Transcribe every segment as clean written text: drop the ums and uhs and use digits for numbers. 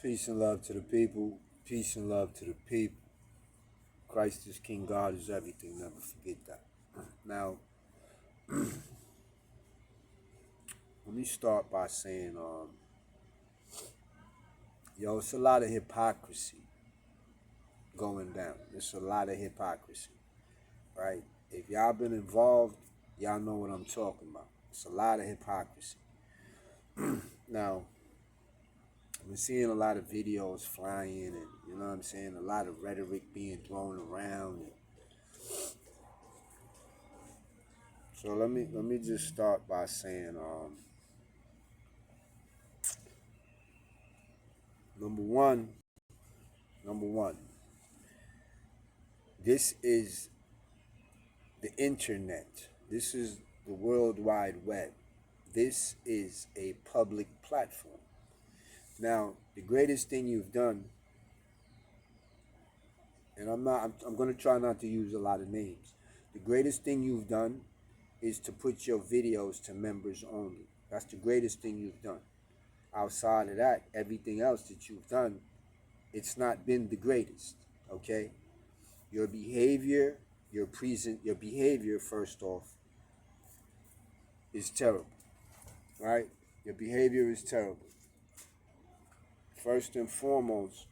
Peace and love to the people. Peace and love to the people. Christ is King. God is everything. Never forget that. Now, let me start by saying, it's a lot of hypocrisy going down. It's a lot of hypocrisy, right? If y'all been involved, y'all know what I'm talking about. It's a lot of hypocrisy. Now, I've been seeing a lot of videos flying, and you know what I'm saying, a lot of rhetoric being thrown around. So let me just start by saying, number one, this is the internet. This is the World Wide Web. This is a public platform. Now, the greatest thing you've done, and I'm going to try not to use a lot of names. The greatest thing you've done is to put your videos to members only. That's the greatest thing you've done. Outside of that, everything else that you've done, it's not been the greatest, okay? Your behavior, your behavior, first off, is terrible, right? Your behavior is terrible. First and foremost,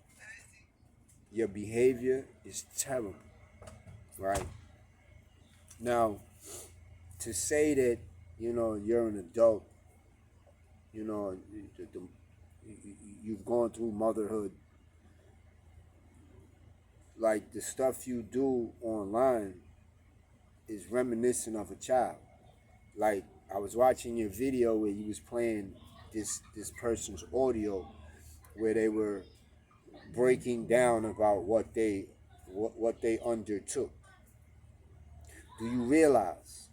your behavior is terrible, right? Now, to say that, you're an adult, you've gone through motherhood, like the stuff you do online is reminiscent of a child. Like, I was watching your video where you was playing this person's audio where they were breaking down about what they undertook. Do you realize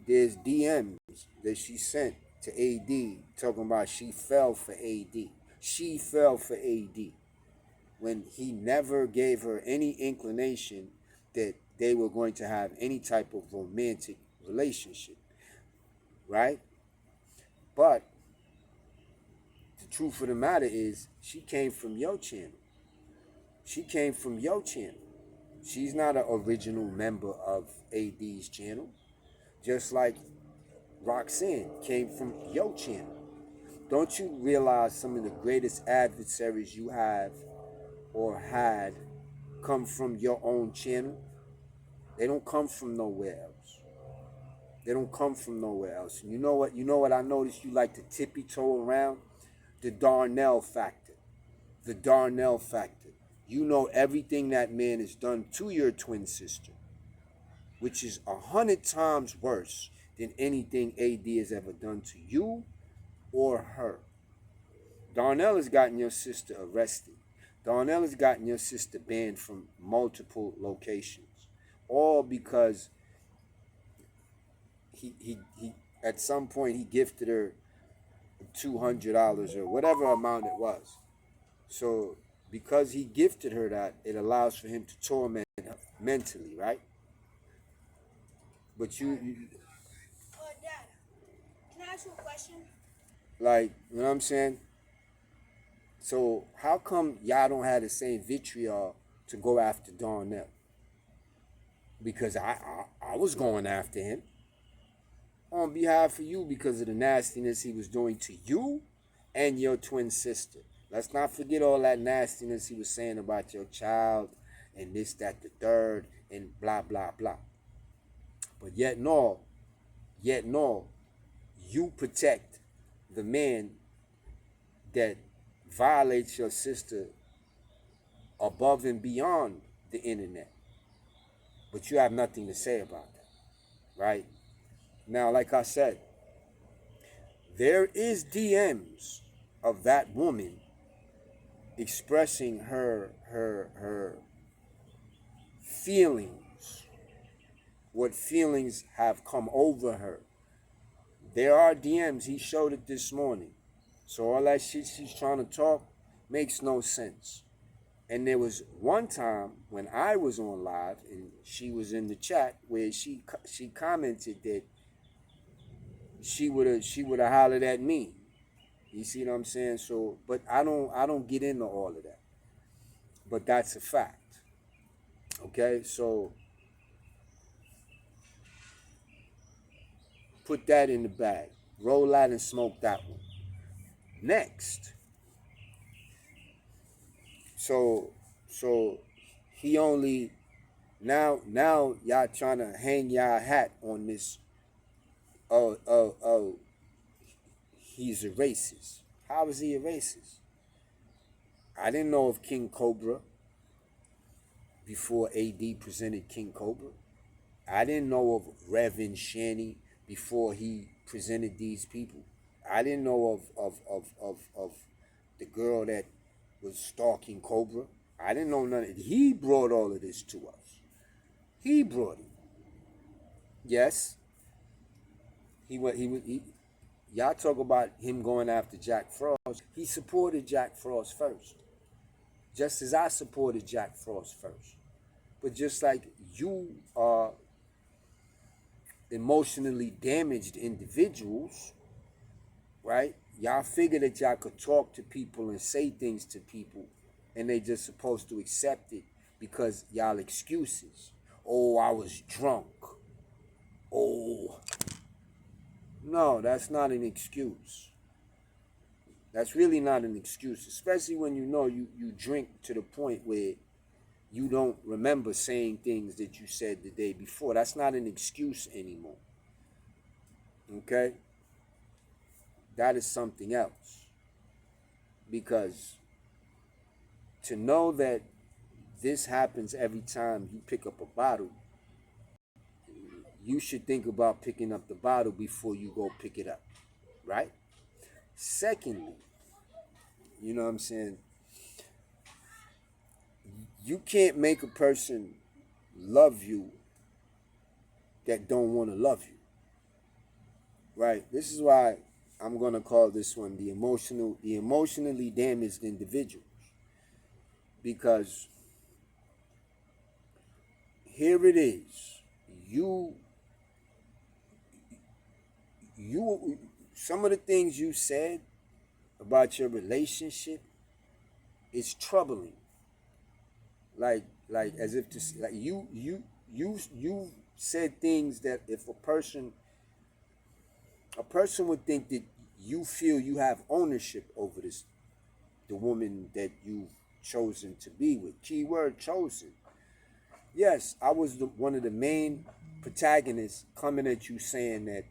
there's DMs that she sent to AD talking about she fell for AD. She fell for AD when he never gave her any inclination that they were going to have any type of romantic relationship, right? But the truth of the matter is, she came from your channel. She came from your channel. She's not an original member of AD's channel. Just like Roxanne came from your channel. Don't you realize some of the greatest adversaries you have or had come from your own channel? They don't come from nowhere else. They don't come from nowhere else. And you know what I noticed you like to tippy toe around? The Darnell factor. The Darnell factor. You know everything that man has done to your twin sister, which is 100 times worse than anything AD has ever done to you or her. Darnell has gotten your sister arrested. Darnell has gotten your sister banned from multiple locations, all because he at some point he gifted her $200 or whatever amount it was. So because he gifted her that, it allows for him to torment her mentally, right? But Dad, can I ask you a question? Like, you know what I'm saying? So how come y'all don't have the same vitriol to go after Darnell? Because I was going after him on behalf of you because of the nastiness he was doing to you and your twin sister. Let's not forget all that nastiness he was saying about your child and this, that, the third, and blah, blah, blah. But yet and all, you protect the man that violates your sister above and beyond the internet. But you have nothing to say about that, right? Now, like I said, there is DMs of that woman expressing her feelings, what feelings have come over her. There are DMs. He showed it this morning. So all that shit she's trying to talk makes no sense. And there was one time when I was on live and she was in the chat where she commented that she would have hollered at me. You see what I'm saying? So, but I don't get into all of that. But that's a fact. Okay, so put that in the bag. Roll out and smoke that one. Next. So so he only now y'all trying to hang y'all hat on this. Oh, he's a racist. How is he a racist? I didn't know of King Cobra before AD presented King Cobra. I didn't know of Reverend Shanny before he presented these people. I didn't know of the girl that was stalking Cobra. I didn't know none of it. He brought all of this to us. He brought it. Yes, he went. He y'all talk about him going after Jack Frost. He supported Jack Frost first, just as I supported Jack Frost first. But just like you are emotionally damaged individuals, right? Y'all figure that y'all could talk to people and say things to people, and they just supposed to accept it because y'all excuses. Oh, I was drunk. Oh, no, that's not an excuse. That's really not an excuse, especially when you know you drink to the point where you don't remember saying things that you said the day before. That's not an excuse anymore. Okay? That is something else. Because to know that this happens every time you pick up a bottle, you should think about picking up the bottle before you go pick it up. Right? Secondly, you know what I'm saying? You can't make a person love you that don't want to love you. Right? This is why I'm gonna call this one the emotionally damaged individuals. Because here it is. You some of the things you said about your relationship is troubling. Like as if to like you said things that if a person would think that you feel you have ownership over the woman that you've chosen to be with. Keyword chosen. Yes, I was one of the main protagonists coming at you saying that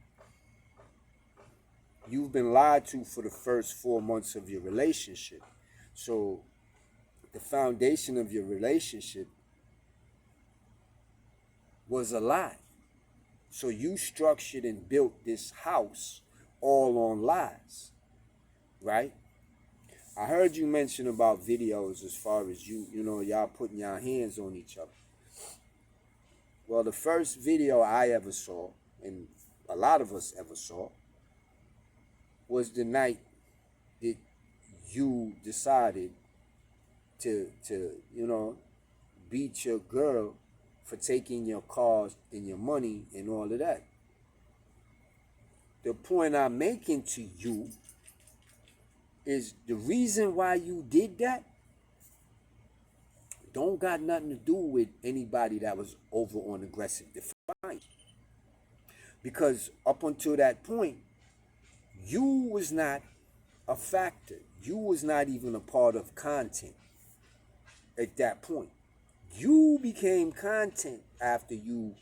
you've been lied to for the first 4 months of your relationship. So the foundation of your relationship was a lie. So you structured and built this house all on lies, right? I heard you mention about videos as far as y'all putting your hands on each other. Well, the first video I ever saw, and a lot of us ever saw, was the night that you decided to beat your girl for taking your cars and your money and all of that. The point I'm making to you is the reason why you did that don't got nothing to do with anybody that was over on aggressive defiance. Because up until that point, you was not a factor. You was not even a part of content at that point. You became content after you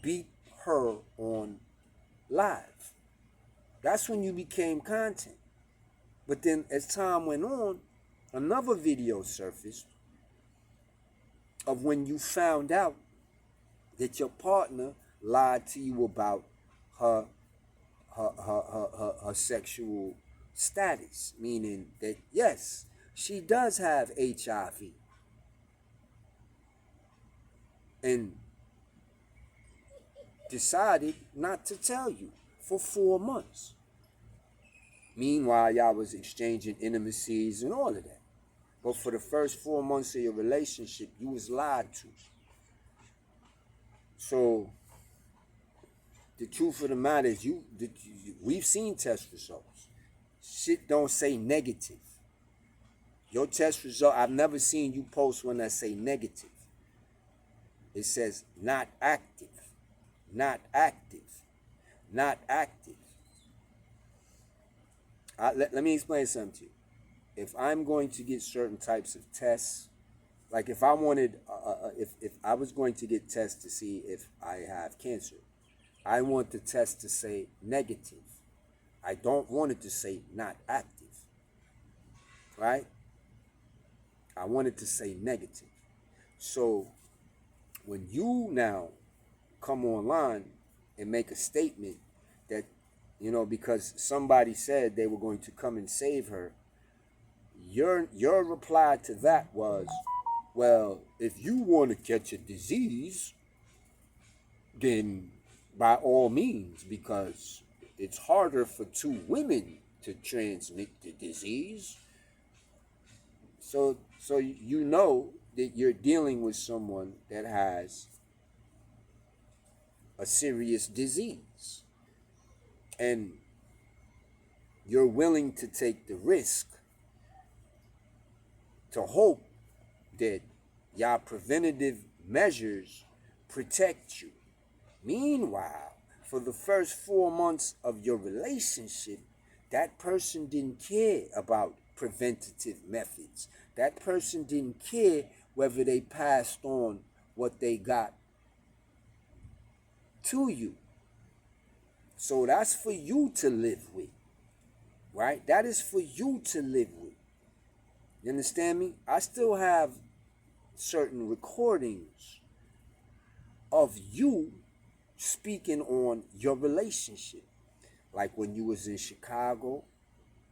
beat her on live. That's when you became content. But then as time went on, another video surfaced of when you found out that your partner lied to you about her sexual status, meaning that yes, she does have HIV, and decided not to tell you for 4 months. Meanwhile, y'all was exchanging intimacies and all of that. But for the first 4 months of your relationship, you was lied to. So the truth of the matter is we've seen test results. shit don't say negative. Your test result, I've never seen you post one that say negative. It says not active, not active, not active. Let me explain something to you. If I'm going to get certain types of tests, like if I wanted, if I was going to get tests to see if I have cancer, I want the test to say negative. I don't want it to say not active, right? I want it to say negative. So when you now come online and make a statement that, because somebody said they were going to come and save her, your reply to that was, well, if you want to catch a disease, then by all means, because it's harder for two women to transmit the disease. So you know that you're dealing with someone that has a serious disease, and you're willing to take the risk to hope that your preventative measures protect you. Meanwhile, for the first 4 months of your relationship, that person didn't care about preventative methods. That person didn't care whether they passed on what they got to you. So that's for you to live with, right? That is for you to live with. You understand me? I still have certain recordings of you speaking on your relationship. Like when you was in Chicago,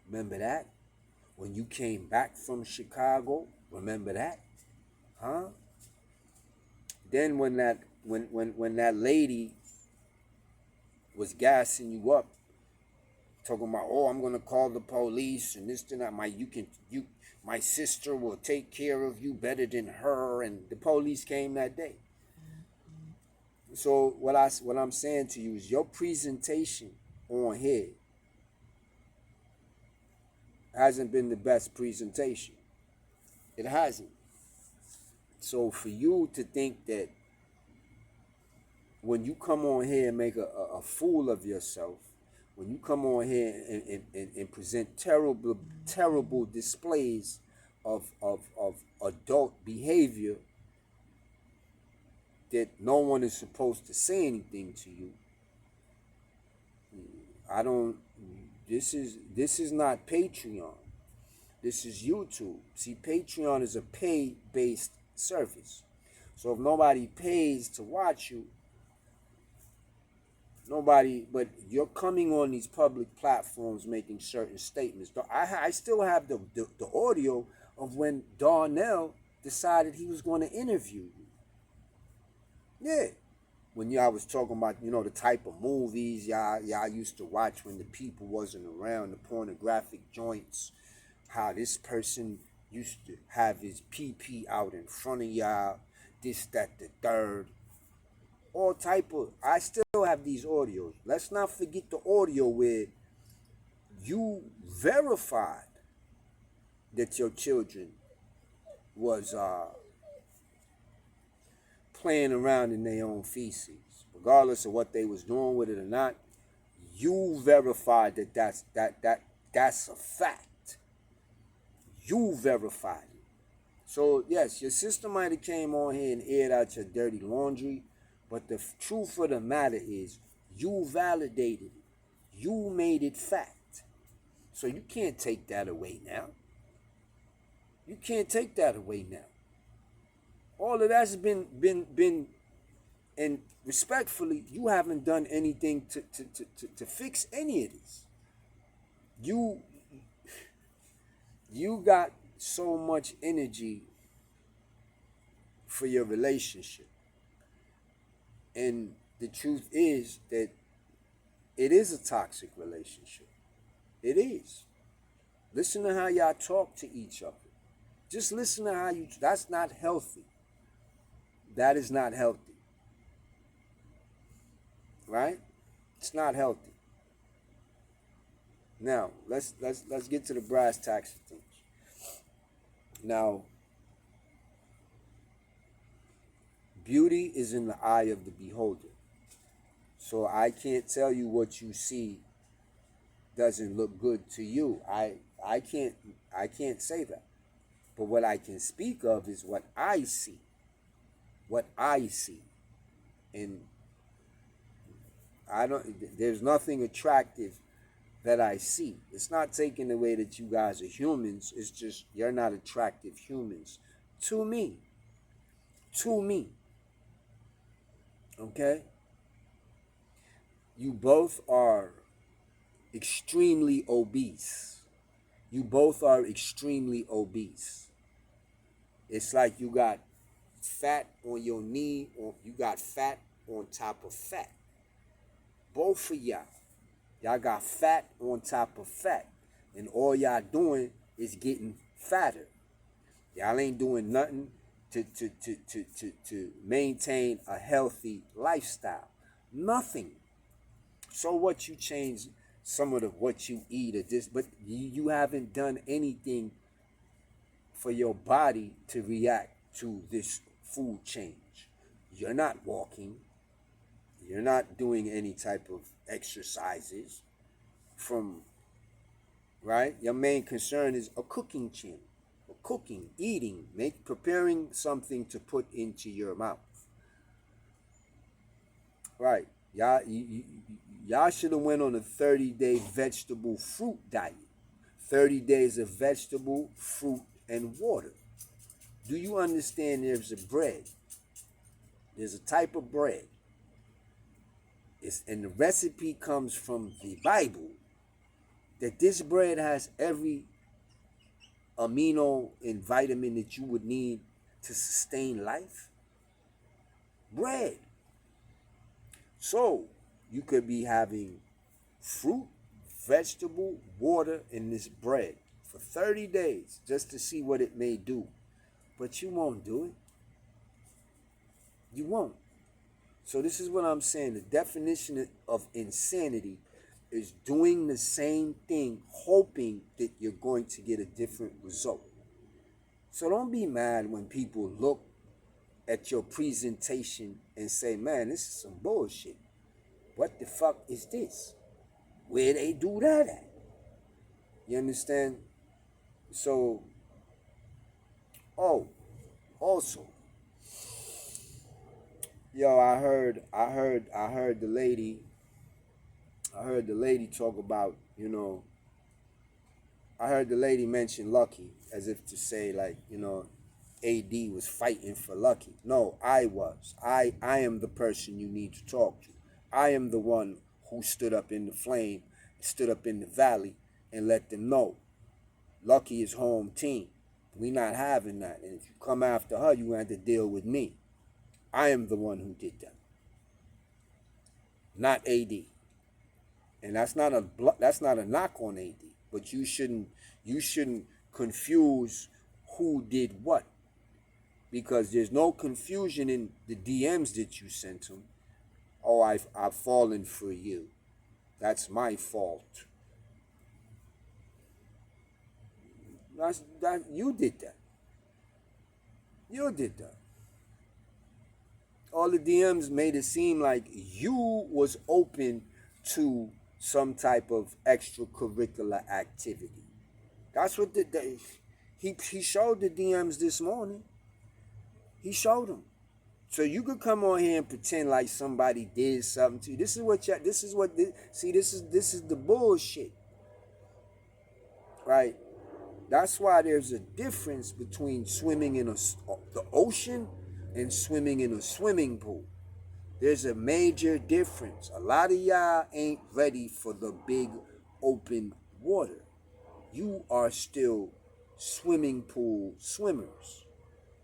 remember that? When you came back from Chicago, remember that? Huh? Then when that lady was gassing you up, talking about, oh, I'm gonna call the police and this and that. My sister will take care of you better than her, and the police came that day. So what I'm saying to you is your presentation on here hasn't been the best presentation. It hasn't. So for you to think that when you come on here and make a fool of yourself, when you come on here and present terrible displays of adult behavior that no one is supposed to say anything to you, this is not Patreon. This is YouTube. See, Patreon is a pay-based service. So if nobody pays to watch you, but you're coming on these public platforms making certain statements. I still have the audio of when Darnell decided he was going to interview you. Yeah. When y'all was talking about, the type of movies y'all used to watch when the people wasn't around, the pornographic joints, how this person used to have his pee out in front of y'all, this, that, the third. All type of, I still have these audios. Let's not forget the audio where you verified that your children was playing around in their own feces. Regardless of what they was doing with it or not, you verified that that's a fact. You verified it. So yes, your sister might have came on here and aired out your dirty laundry, but the truth of the matter is you validated it. You made it fact. So you can't take that away now. You can't take that away now. All of that's been, and respectfully, you haven't done anything to fix any of this. You got so much energy for your relationship. And the truth is that it is a toxic relationship. It is. Listen to how y'all talk to each other. Just listen to how that's not healthy. That is not healthy. Right? It's not healthy. Now let's get to the brass tacks of things. Now, beauty is in the eye of the beholder. So I can't tell you what you see doesn't look good to you. I can't I can't say that. But what I can speak of is what I see. What I see. And I don't there's nothing attractive that I see. It's not taking away that you guys are humans. It's just you're not attractive humans to me. To me. Okay? You both are extremely obese. You both are extremely obese. It's like you got fat on your knee, or you got fat on top of fat. Both of y'all. Y'all got fat on top of fat. And all y'all doing is getting fatter. Y'all ain't doing nothing to maintain a healthy lifestyle. Nothing. So what, you change some of the what you eat or this, but you haven't done anything for your body to react to this food change. You're not walking. You're not doing any type of exercises from, right? Your main concern is a cooking channel, cooking, eating, preparing something to put into your mouth. Right. Y'all should have went on a 30-day vegetable fruit diet. 30 days of vegetable, fruit, and water. Do you understand there's a bread? There's a type of bread. And the recipe comes from the Bible, that this bread has every amino and vitamin that you would need to sustain life. Bread. So you could be having fruit, vegetable, water, and this bread for 30 days just to see what it may do. But you won't do it. You won't. So this is what I'm saying. The definition of insanity is doing the same thing, hoping that you're going to get a different result. So don't be mad when people look at your presentation and say, man, this is some bullshit. What the fuck is this? Where they do that at? You understand? So, also, yo, I heard the lady talk about, I heard the lady mention Lucky as if to say, like, AD was fighting for Lucky. No, I was. I am the person you need to talk to. I am the one who stood up in the flame, stood up in the valley, and let them know Lucky is home team. We not having that. And if you come after her, you have to deal with me. I am the one who did that, not AD. And that's not a knock on AD. But you shouldn't confuse who did what, because there's no confusion in the DMs that you sent him. Oh, I've fallen for you. That's my fault. That you did that. You did that. All the DMs made it seem like you was open to some type of extracurricular activity. That's what he showed the DMs this morning. He showed them. So you could come on here and pretend like somebody did something to you. This is the bullshit. Right? That's why there's a difference between swimming in the ocean and swimming in a swimming pool. There's a major difference. A lot of y'all ain't ready for the big open water. You are still swimming pool swimmers.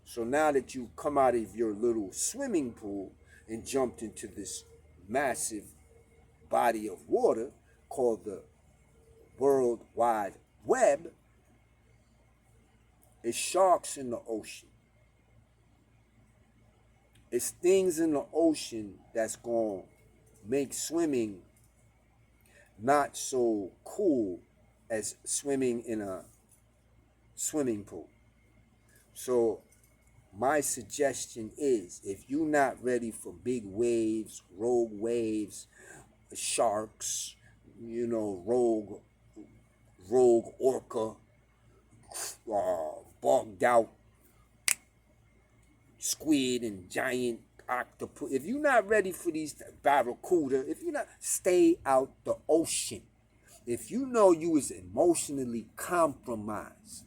So now that you come out of your little swimming pool and jumped into this massive body of water called the World Wide Web, it's sharks in the ocean. It's things in the ocean that's going to make swimming not so cool as swimming in a swimming pool. So my suggestion is, if you're not ready for big waves, rogue waves, sharks, rogue orca, bogged out squid and giant octopus. If you're not ready for these barracuda, if you're not, stay out the ocean. If you know you is emotionally compromised,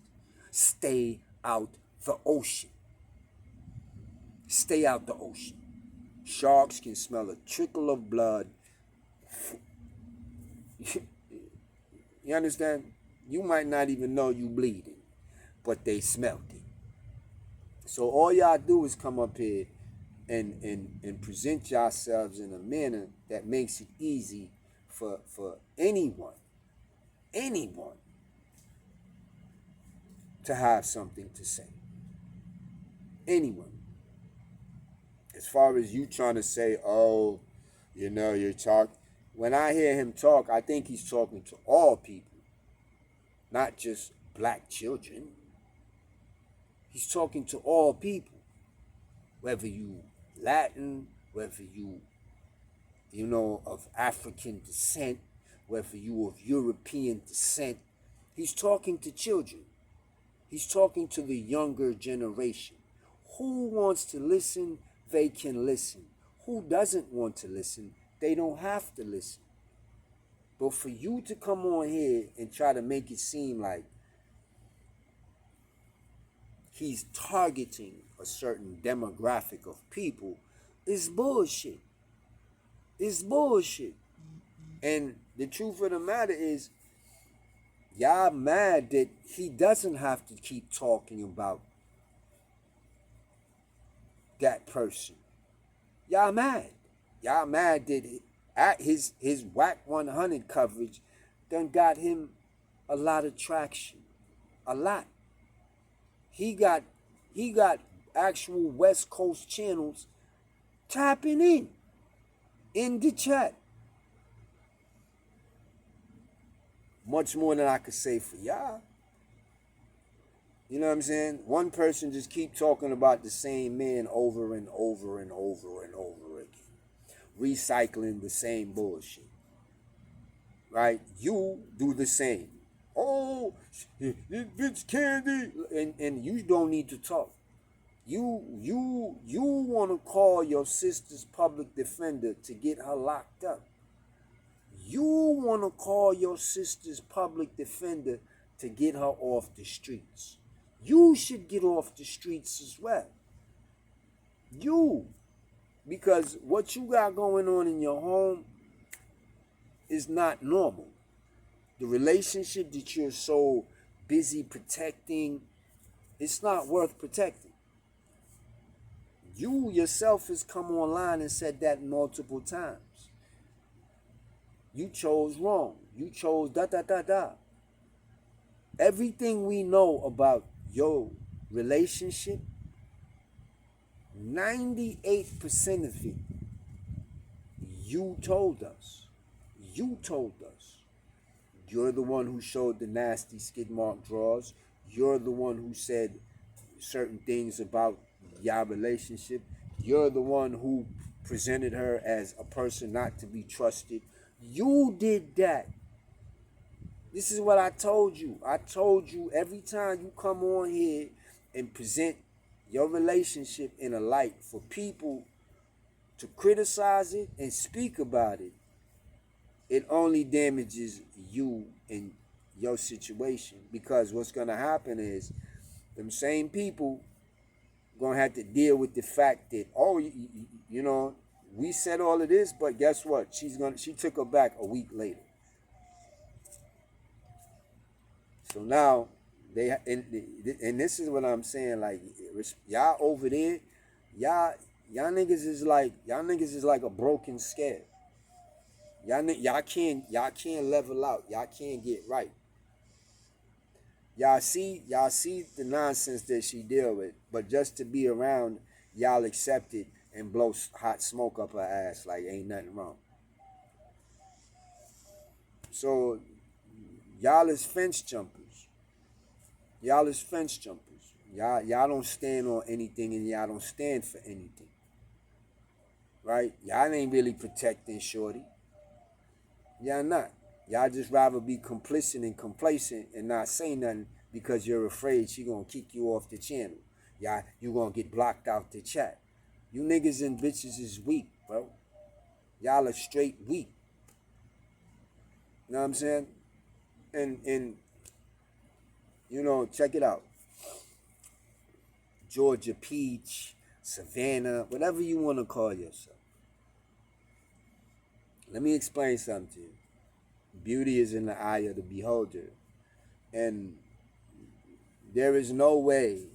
stay out the ocean. Stay out the ocean. Sharks can smell a trickle of blood. You understand? You might not even know you bleeding, but they smelled it. So all y'all do is come up here and present yourselves in a manner that makes it easy for anyone to have something to say. Anyone. As far as you trying to say, oh, you're talking. When I hear him talk, I think he's talking to all people, not just black children. He's talking to all people, whether you Latin, whether you of African descent, whether you of European descent. He's talking to children. He's talking to the younger generation. Who wants to listen, they can listen. Who doesn't want to listen, they don't have to listen. But for you to come on here and try to make it seem like he's targeting a certain demographic of people is bullshit. It's bullshit. And the truth of the matter is, y'all mad that he doesn't have to keep talking about that person. Y'all mad. Y'all mad that at his Whack 100 coverage done got him a lot of traction. A lot. He got actual West Coast channels tapping in the chat. Much more than I could say for y'all. You know what I'm saying? One person just keep talking about the same man over and over and over and over again. Recycling the same bullshit. Right? You do the same. Oh, this bitch Candy. And you don't need to talk. You want to call your sister's public defender to get her locked up. You want to call your sister's public defender to get her off the streets. You should get off the streets as well. Because what you got going on in your home is not normal. The relationship that you're so busy protecting, it's not worth protecting. You yourself has come online and said that multiple times. You chose wrong. You chose da. Everything we know about your relationship, 98% of it, you told us. You told us. You're the one who showed the nasty skid mark drawers. You're the one who said certain things about your relationship. You're the one who presented her as a person not to be trusted. You did that. This is what I told you. I told you every time you come on here and present your relationship in a light for people to criticize it and speak about it, it only damages you and your situation. Because what's going to happen is them same people going to have to deal with the fact that, oh, we said all of this, but guess what? She took her back a week later. So now and this is what I'm saying, like, y'all over there, y'all niggas is like a broken scale. Y'all can't level out. Y'all can't get right. Y'all see the nonsense that she deal with, but just to be around, y'all accept it and blow hot smoke up her ass like ain't nothing wrong. So y'all is fence jumpers. Y'all is fence jumpers. Y'all don't stand on anything, and y'all don't stand for anything. Right? Y'all ain't really protecting Shorty. Y'all not. Y'all just rather be complicit and complacent and not say nothing because you're afraid she gonna kick you off the channel. Y'all, you gonna get blocked out the chat. You niggas and bitches is weak, bro. Y'all are straight weak. You know what I'm saying? And you know, check it out. Georgia Peach, Savannah, whatever you want to call yourself. Let me explain something to you. Beauty is in the eye of the beholder. And there is no way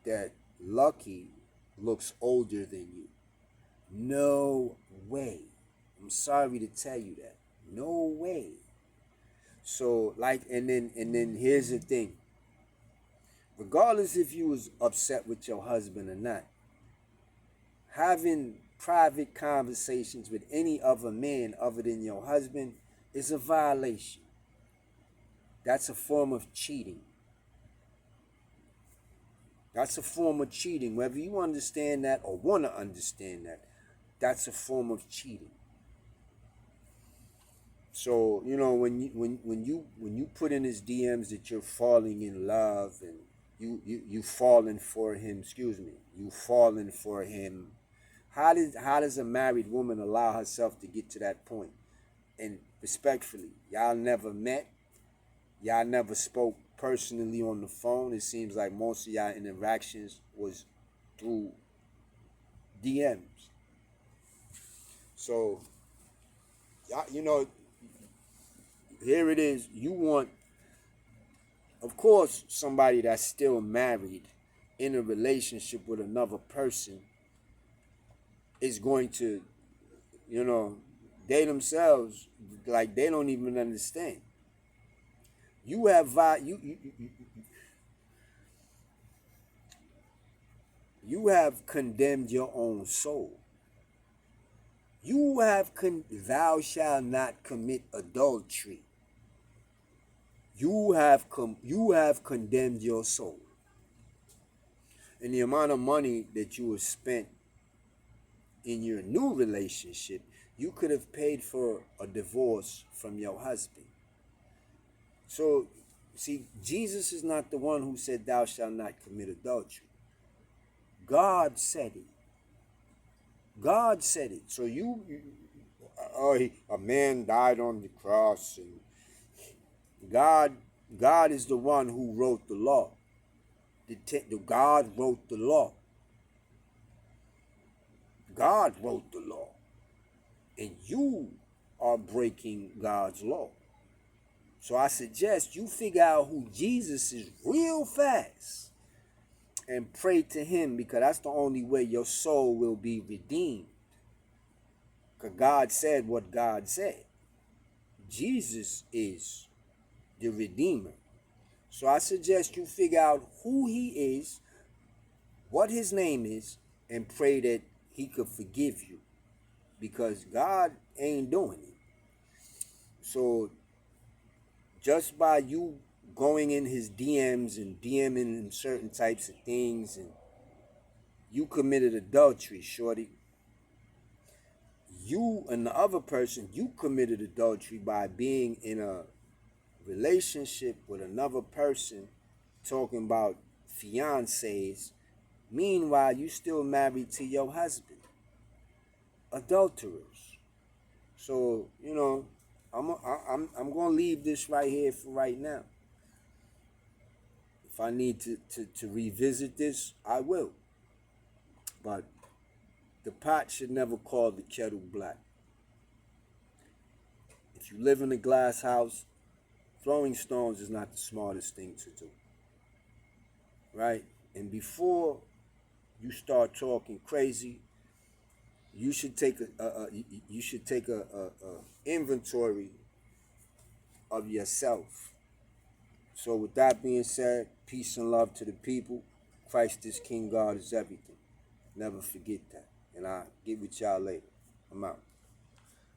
that Lucky looks older than you. No way. I'm sorry to tell you that. No way. So like, and then here's the thing. Regardless if you was upset with your husband or not, having private conversations with any other man other than your husband is a violation. That's a form of cheating. That's a form of cheating. Whether you understand that or want to understand that, that's a form of cheating. So, you know, when you put in his DMs that you're falling in love and you falling for him, you falling for him. How does a married woman allow herself to get to that point? And respectfully, y'all never met, y'all never spoke personally on the phone. It seems like most of y'all interactions was through DMs. So, y'all, you know, here it is. You want, of course, somebody that's still married in a relationship with another person is going to, you know, they themselves, like, they don't even understand. You have you have condemned your own soul. You have thou shalt not commit adultery. You have condemned your soul. And the amount of money that you have spent in your new relationship, you could have paid for a divorce from your husband. So, see, Jesus is not the one who said, thou shalt not commit adultery. God said it. God said it. So a man died on the cross, and God is the one who wrote the law. God wrote the law. God wrote the law. And you are breaking God's law. So I suggest you figure out who Jesus is real fast and pray to him, because that's the only way your soul will be redeemed. Because God said what God said. Jesus is the Redeemer. So I suggest you figure out who he is, what his name is, and pray that he could forgive you. Because God ain't doing it. So just by you going in his DMs and DMing him certain types of things, and you committed adultery, shorty. You and the other person, you committed adultery by being in a relationship with another person, talking about fiancés. Meanwhile, you still married to your husband. Adulterers. So, you know, I'm gonna leave this right here for right now. If I need to revisit this, I will. But the pot should never call the kettle black. If you live in a glass house, throwing stones is not the smartest thing to do. Right? And before you start talking crazy, you should take a inventory of yourself. So with that being said, peace and love to the people. Christ is King, God is everything. Never forget that. And I'll get with y'all later. I'm out.